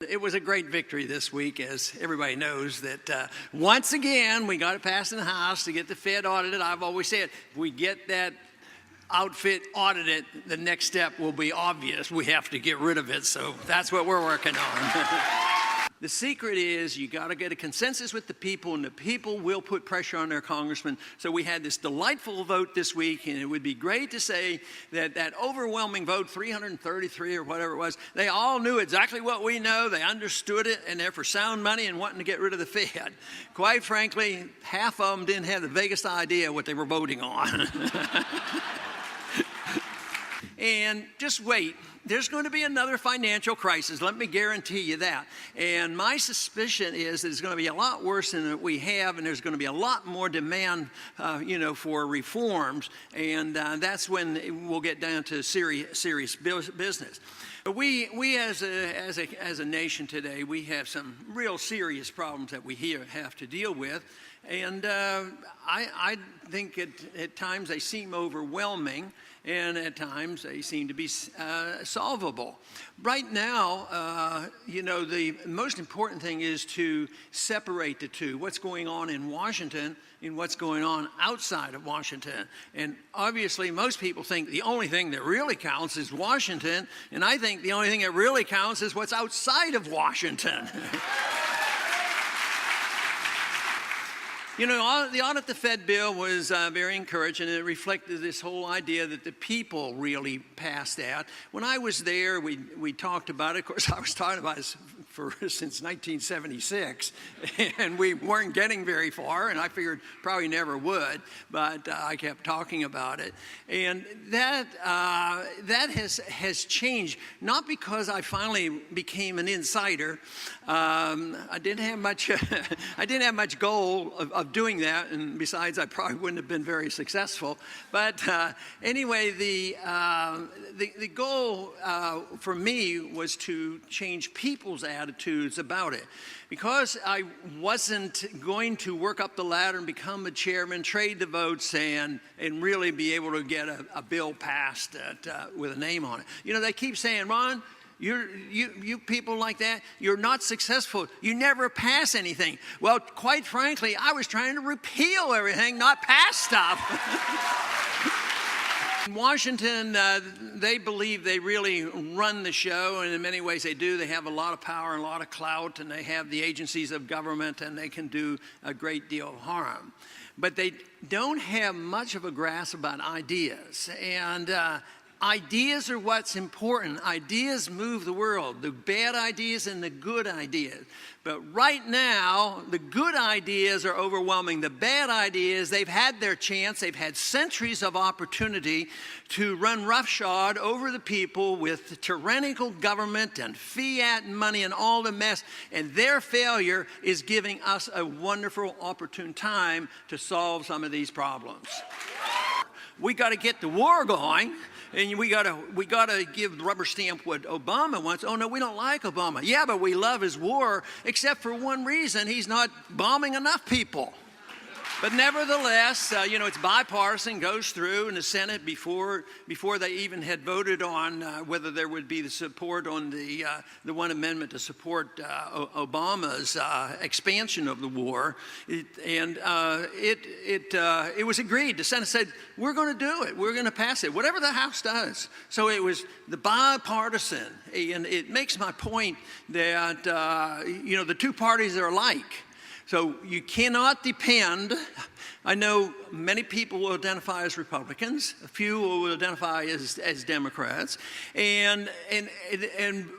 It was a great victory this week, as everybody knows, that once again we got it passed in the House to get the Fed audited. I've always said, if we get that outfit audited, the next step will be obvious. We have to get rid of it, so that's what we're working on. The secret is you got to get a consensus with the people, and the people will put pressure on their congressman. So we had this delightful vote this week, and it would be great to say that that overwhelming vote, 333 or whatever it was, they all knew exactly what we know. They understood it, and they're for sound money and wanting to get rid of the Fed. Quite frankly, half of them didn't have the vaguest idea what they were voting on. And just wait. There's going to be another financial crisis. Let me guarantee you that. And my suspicion is that it's going to be a lot worse than we have, and there's going to be a lot more demand, for reforms. And that's when we'll get down to serious business. But we as a nation today, we have some real serious problems that we have to deal with. And I think at times they seem overwhelming, and at times they seem to be solvable. Right now, the most important thing is to separate the two, what's going on in Washington and what's going on outside of Washington. And obviously, most people think the only thing that really counts is Washington, and I think the only thing that really counts is what's outside of Washington. The audit the Fed bill was very encouraging, and it reflected this whole idea that the people really passed that. When I was there, we talked about it. Of course, I was talking about it since 1976, and we weren't getting very far, and I figured probably never would, but I kept talking about it. And that has changed, not because I finally became an insider. I didn't have much goal of doing that, and besides, I probably wouldn't have been very successful. But anyway, the goal for me was to change people's attitudes about it. Because I wasn't going to work up the ladder and become a chairman, trade the votes, and really be able to get a bill passed with a name on it. They keep saying, Ron, you people like that, you're not successful. You never pass anything. Well, quite frankly, I was trying to repeal everything, not pass stuff. In Washington, they believe they really run the show, and in many ways they do. They have a lot of power and a lot of clout, and they have the agencies of government, and they can do a great deal of harm. But they don't have much of a grasp about ideas, and ideas are what's important. Ideas move the world, the bad ideas and the good ideas. But right now, the good ideas are overwhelming. The bad ideas, they've had their chance. They've had centuries of opportunity to run roughshod over the people with tyrannical government and fiat money and all the mess. And their failure is giving us a wonderful, opportune time to solve some of these problems. We got to get the war going. And we gotta give rubber stamp what Obama wants. Oh no, we don't like Obama. Yeah, but we love his war, except for one reason: he's not bombing enough people. But nevertheless, it's bipartisan, goes through in the Senate before they even had voted on whether there would be the support on the one amendment to support Obama's expansion of the war. It was agreed. The Senate said, we're going to do it. We're going to pass it, whatever the House does. So it was the bipartisan. And it makes my point that, the two parties are alike. So you cannot depend. I know many people will identify as Republicans, a few will identify as Democrats, and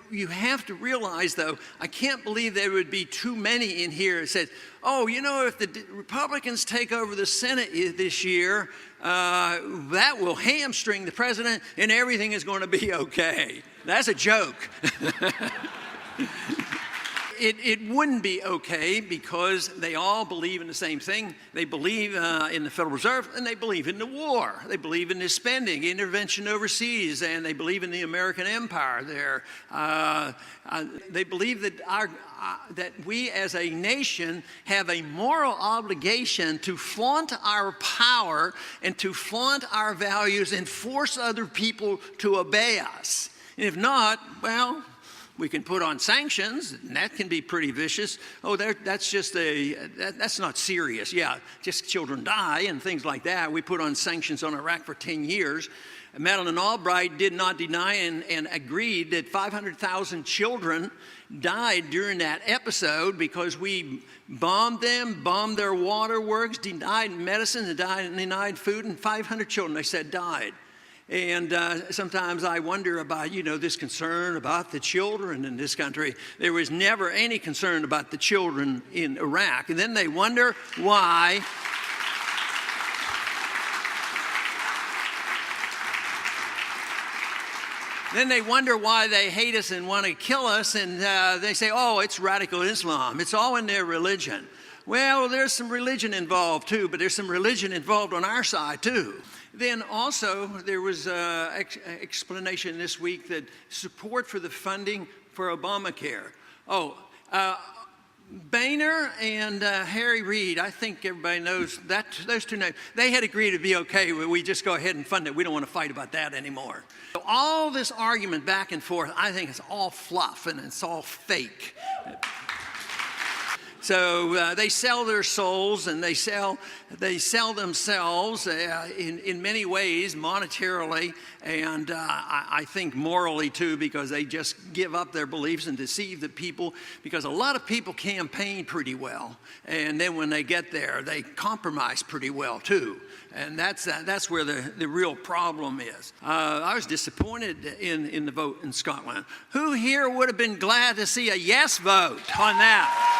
you have to realize, though, I can't believe there would be too many in here that said, if the Republicans take over the Senate this year, that will hamstring the president and everything is going to be okay. That's a joke. It wouldn't be okay because they all believe in the same thing. They believe in the Federal Reserve, and they believe in the war. They believe in the spending, intervention overseas, and they believe in the American empire there. They believe that we as a nation have a moral obligation to flaunt our power and to flaunt our values and force other people to obey us. And if not, well, We can put on sanctions, and that can be pretty vicious. Oh, that's not serious. Yeah, just children die and things like that. We put on sanctions on Iraq for 10 years. Madeleine Albright did not deny and agreed that 500,000 children died during that episode because we bombed them, bombed their waterworks, denied medicine, denied food, and 500 children, they said, died. And sometimes I wonder about, this concern about the children in this country. There was never any concern about the children in Iraq. And then they wonder why. Then they wonder why they hate us and want to kill us, and they say, oh, it's radical Islam. It's all in their religion. Well, there's some religion involved too, but there's some religion involved on our side too. Then also, there was an explanation this week that support for the funding for Obamacare. Boehner and Harry Reid, I think everybody knows that those two names, they had agreed to be okay, we just go ahead and fund it. We don't want to fight about that anymore. So all this argument back and forth, I think it's all fluff and it's all fake. So they sell their souls and they sell themselves in many ways, monetarily, and I think morally too, because they just give up their beliefs and deceive the people, because a lot of people campaign pretty well, and then when they get there, they compromise pretty well too. And that's where the real problem is. I was disappointed in the vote in Scotland. Who here would have been glad to see a yes vote on that?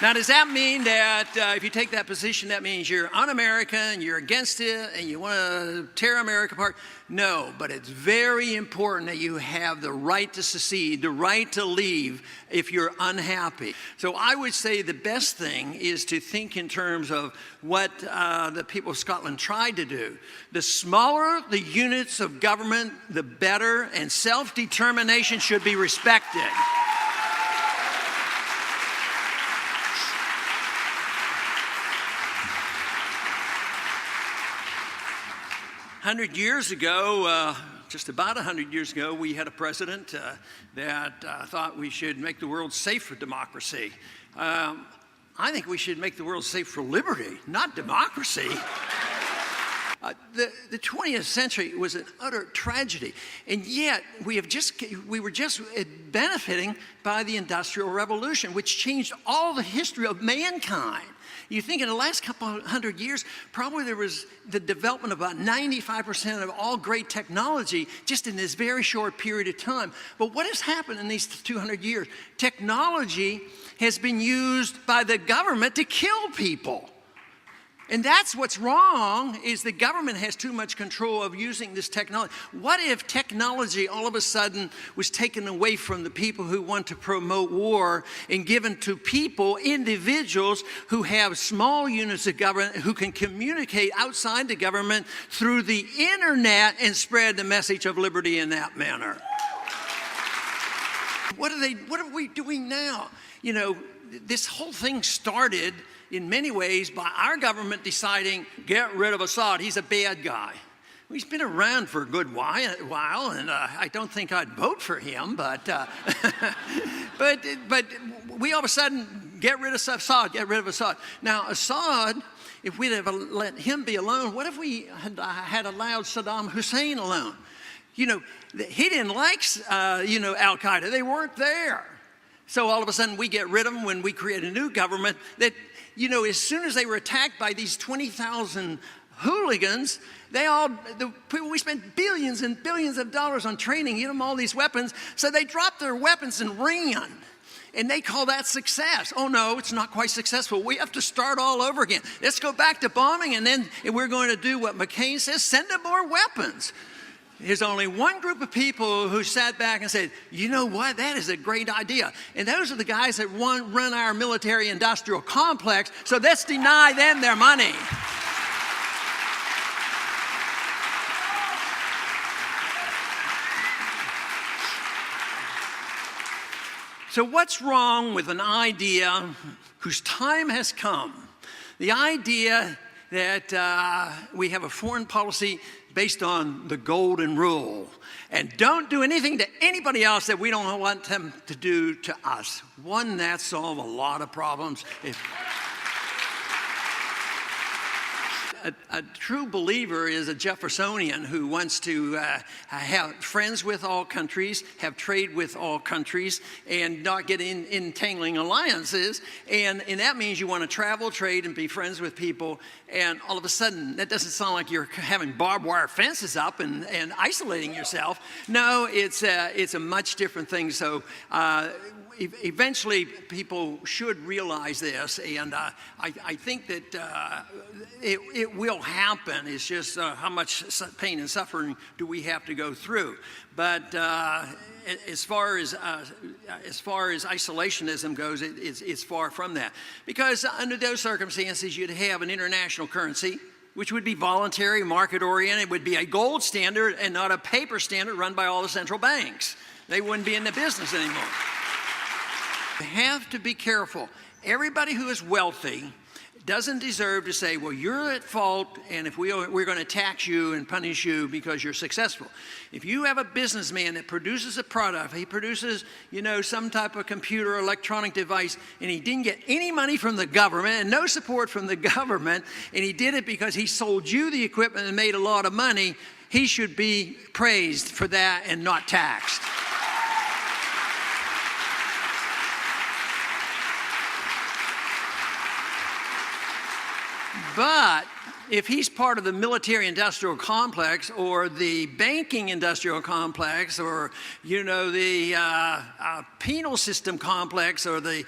Now, does that mean that if you take that position, that means you're un-American, you're against it, and you want to tear America apart? No, but it's very important that you have the right to secede, the right to leave if you're unhappy. So I would say the best thing is to think in terms of what the people of Scotland tried to do. The smaller the units of government, the better, and self-determination should be respected. 100 years ago, just about 100 years ago, we had a president that thought we should make the world safe for democracy. I think we should make the world safe for liberty, not democracy. The 20th century was an utter tragedy, and yet we were just benefiting by the Industrial Revolution, which changed all the history of mankind. You think in the last couple of 100 years, probably there was the development of about 95% of all great technology just in this very short period of time. But what has happened in these 200 years? Technology has been used by the government to kill people. And that's what's wrong, is the government has too much control of using this technology. What if technology all of a sudden was taken away from the people who want to promote war and given to people, individuals who have small units of government who can communicate outside the government through the internet and spread the message of liberty in that manner? What are we doing now? You know, this whole thing started in many ways by our government deciding, get rid of Assad, he's a bad guy. He's been around for a good while, and I don't think I'd vote for him, but we all of a sudden get rid of Assad, get rid of Assad. Now Assad, if we'd have let him be alone, what if we had allowed Saddam Hussein alone? You know, he didn't like, Al-Qaeda, they weren't there. So all of a sudden we get rid of them when we create a new government that, as soon as they were attacked by these 20,000 hooligans, we spent billions and billions of dollars on training, get them all these weapons, so they dropped their weapons and ran. And they call that success. Oh no, it's not quite successful. We have to start all over again. Let's go back to bombing, and then we're going to do what McCain says, send them more weapons. There's only one group of people who sat back and said, you know what, that is a great idea. And those are the guys that run our military-industrial complex, so let's deny them their money. So what's wrong with an idea whose time has come? The idea that we have a foreign policy based on the golden rule. And don't do anything to anybody else that we don't want them to do to us. Wouldn't that solve a lot of problems? A true believer is a Jeffersonian who wants to have friends with all countries, have trade with all countries, and not get in entangling alliances. And that means you want to travel, trade, and be friends with people. And all of a sudden, that doesn't sound like you're having barbed wire fences up and isolating yourself. No, it's a much different thing. So eventually, people should realize this, and I think that it will happen. It's just how much pain and suffering do we have to go through. But as far as isolationism goes, it's far from that. Because under those circumstances, you'd have an international currency, which would be voluntary, market-oriented. It would be a gold standard and not a paper standard run by all the central banks. They wouldn't be in the business anymore. You have to be careful. Everybody who is wealthy doesn't deserve to say, well, you're at fault, and if we're going to tax you and punish you because you're successful. If you have a businessman that produces a product, he produces, some type of computer or electronic device, and he didn't get any money from the government and no support from the government, and he did it because he sold you the equipment and made a lot of money, he should be praised for that and not taxed. But if he's part of the military-industrial complex or the banking-industrial complex or, the penal system complex or the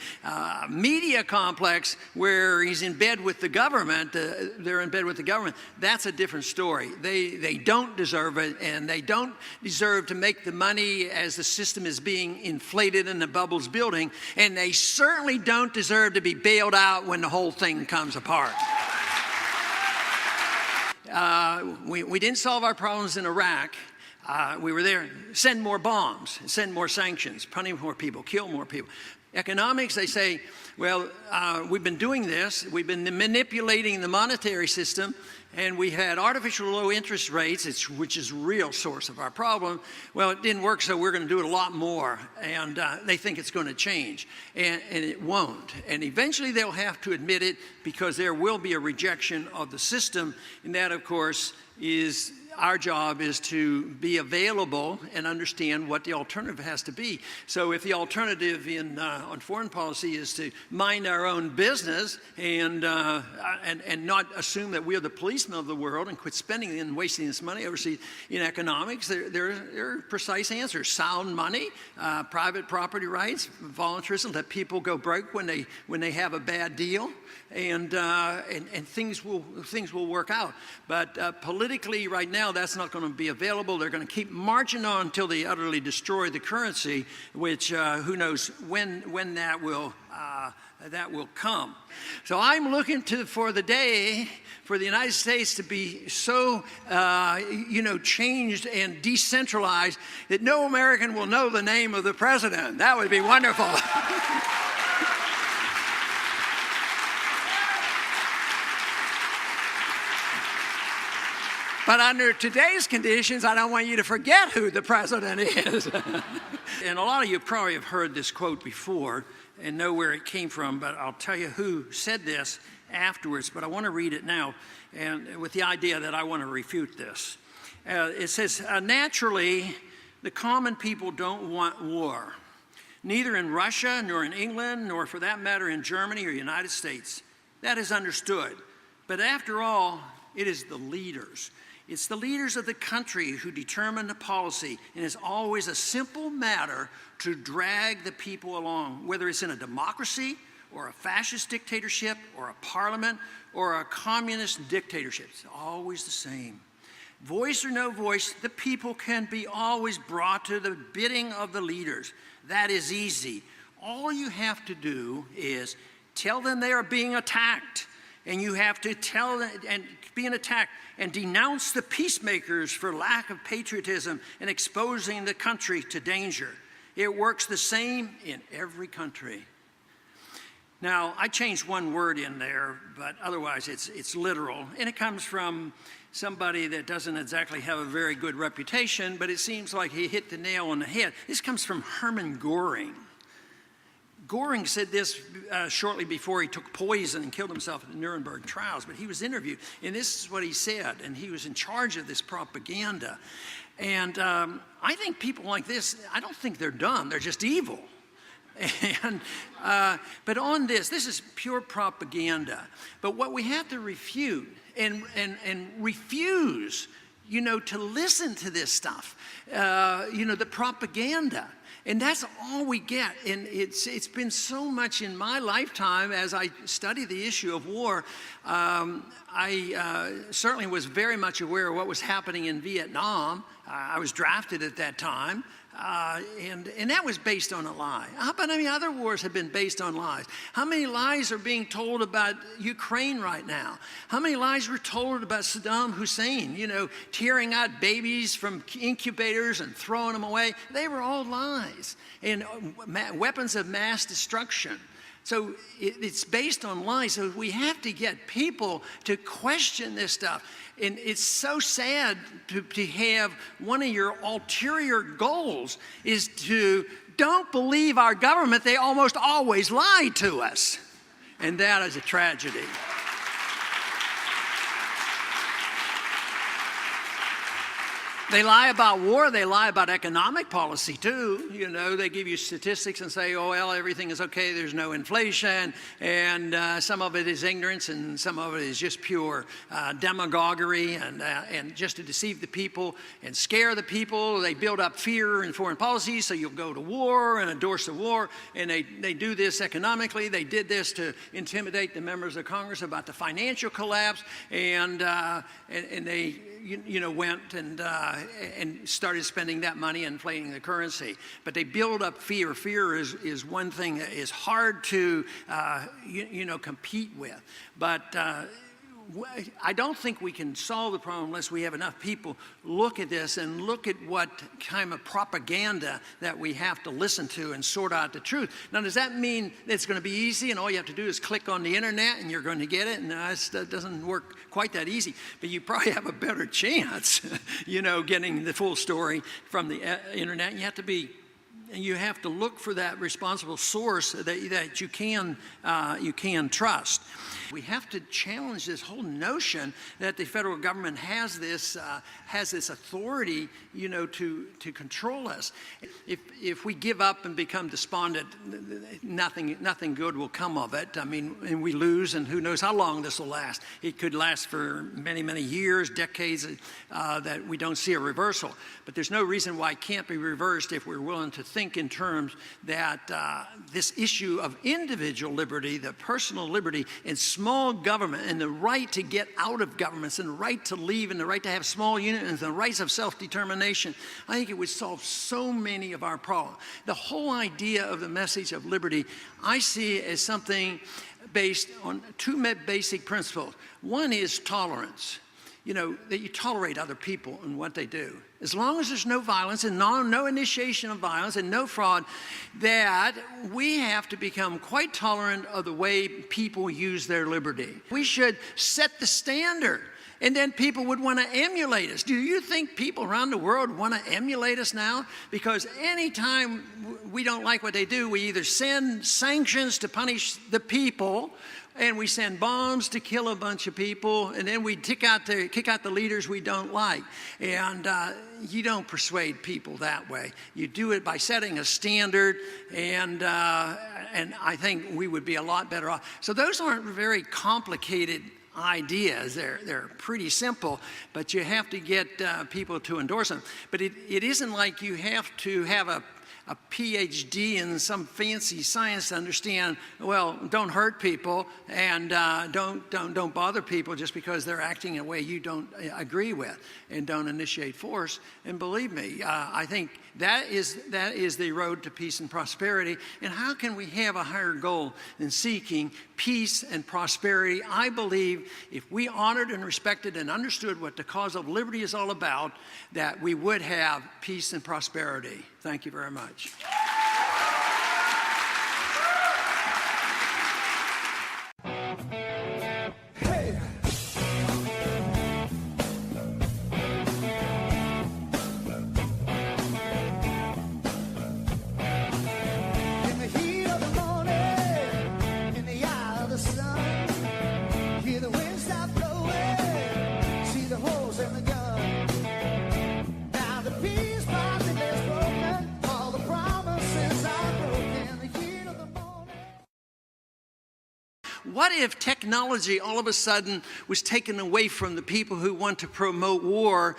media complex where he's in bed with the government, they're in bed with the government, that's a different story. They don't deserve it, and they don't deserve to make the money as the system is being inflated and the bubble's building, and they certainly don't deserve to be bailed out when the whole thing comes apart. We didn't solve our problems in Iraq. We were there. Send more bombs, send more sanctions, punish more people, kill more people. Economics, they say, well, we've been doing this. We've been manipulating the monetary system, and we had artificial low interest rates, which is a real source of our problem. Well, it didn't work, so we're going to do it a lot more. And they think it's going to change, and it won't. And eventually they'll have to admit it because there will be a rejection of the system. And that, of course, is our job is to be available and understand what the alternative has to be. So if the alternative on foreign policy is to mind our own business and not assume that we are the policemen of the world and quit spending and wasting this money overseas in economics, there are precise answers. Sound money, private property rights, voluntarism, let people go broke when they have a bad deal, and things will work out. But politically right now, that's not going to be available. They're going to keep marching on until they utterly destroy the currency, which who knows when that will come. So I'm looking for the day for the United States to be so changed and decentralized that no American will know the name of the president. That would be wonderful. But under today's conditions, I don't want you to forget who the president is. And a lot of you probably have heard this quote before and know where it came from, but I'll tell you who said this afterwards, but I want to read it now, and with the idea that I want to refute this. It says, naturally, the common people don't want war, neither in Russia, nor in England, nor for that matter in Germany or the United States. That is understood. But after all, it is the leaders. It's the leaders of the country who determine the policy, and it's always a simple matter to drag the people along, whether it's in a democracy or a fascist dictatorship or a parliament or a communist dictatorship. It's always the same. Voice or no voice, the people can be always brought to the bidding of the leaders. That is easy. All you have to do is tell them they are being attacked, and you have to tell them and being attacked and denounce the peacemakers for lack of patriotism and exposing the country to danger. It works the same in every country. Now, I changed one word in there, but otherwise it's literal, and it comes from somebody that doesn't exactly have a very good reputation, but it seems like he hit the nail on the head. This comes from Hermann Göring. Göring said this shortly before he took poison and killed himself at the Nuremberg trials, but he was interviewed, and this is what he said, and he was in charge of this propaganda. And I think people like this, I don't think they're dumb, they're just evil. And, but on this is pure propaganda. But what we have to refute and refuse, to listen to this stuff, the propaganda. And that's all we get. And it's been so much in my lifetime as I study the issue of war. I certainly was very much aware of what was happening in Vietnam. I was drafted at that time. And that was based on a lie. How about other wars have been based on lies? How many lies are being told about Ukraine right now? How many lies were told about Saddam Hussein, tearing out babies from incubators and throwing them away? They were all lies and weapons of mass destruction. So it's based on lies. So we have to get people to question this stuff. And it's so sad to have one of your ulterior goals is to don't believe our government. They almost always lie to us. And that is a tragedy. They lie about war, they lie about economic policy too. They give you statistics and say, oh, well, everything is okay, there's no inflation, and some of it is ignorance and some of it is just pure demagoguery and just to deceive the people and scare the people. They build up fear in foreign policy, so you'll go to war and endorse the war, and they do this economically. They did this to intimidate the members of Congress about the financial collapse, and they went and started spending that money and inflating the currency. But they build up fear. Fear is one thing that is hard to, compete with. But I don't think we can solve the problem unless we have enough people look at this and look at what kind of propaganda that we have to listen to and sort out the truth. Now, does that mean it's going to be easy and all you have to do is click on the internet and you're going to get it? And that doesn't work quite that easy. But you probably have a better chance, getting the full story from the internet. You have to look for that responsible source that you can trust. We have to challenge this whole notion that the federal government has this authority, to control us. If we give up and become despondent, nothing good will come of it. And we lose, and who knows how long this will last. It could last for many, many years, decades, that we don't see a reversal. But there's no reason why it can't be reversed if we're willing to think in terms that this issue of individual liberty, the personal liberty, and small government, and the right to get out of governments, and the right to leave, and the right to have small units, and the rights of self-determination, I think it would solve so many of our problems. The whole idea of the message of liberty, I see as something based on two basic principles. One is tolerance. That you tolerate other people and what they do. As long as there's no violence and no initiation of violence and no fraud, that we have to become quite tolerant of the way people use their liberty. We should set the standard, and then people would want to emulate us. Do you think people around the world want to emulate us now? Because anytime we don't like what they do, we either send sanctions to punish the people, and we send bombs to kill a bunch of people, and then we kick out the leaders we don't like. And you don't persuade people that way. You do it by setting a standard, and I think we would be a lot better off. So those aren't very complicated ideas. They're pretty simple, but you have to get people to endorse them. But it isn't like you have to have a PhD in some fancy science to understand, well, don't hurt people and don't bother people just because they're acting in a way you don't agree with, and don't initiate force. And believe me, I think that is the road to peace and prosperity. And how can we have a higher goal than seeking peace and prosperity? I believe if we honored and respected and understood what the cause of liberty is all about, that we would have peace and prosperity. Thank you very much. what if technology all of a sudden was taken away from the people who want to promote war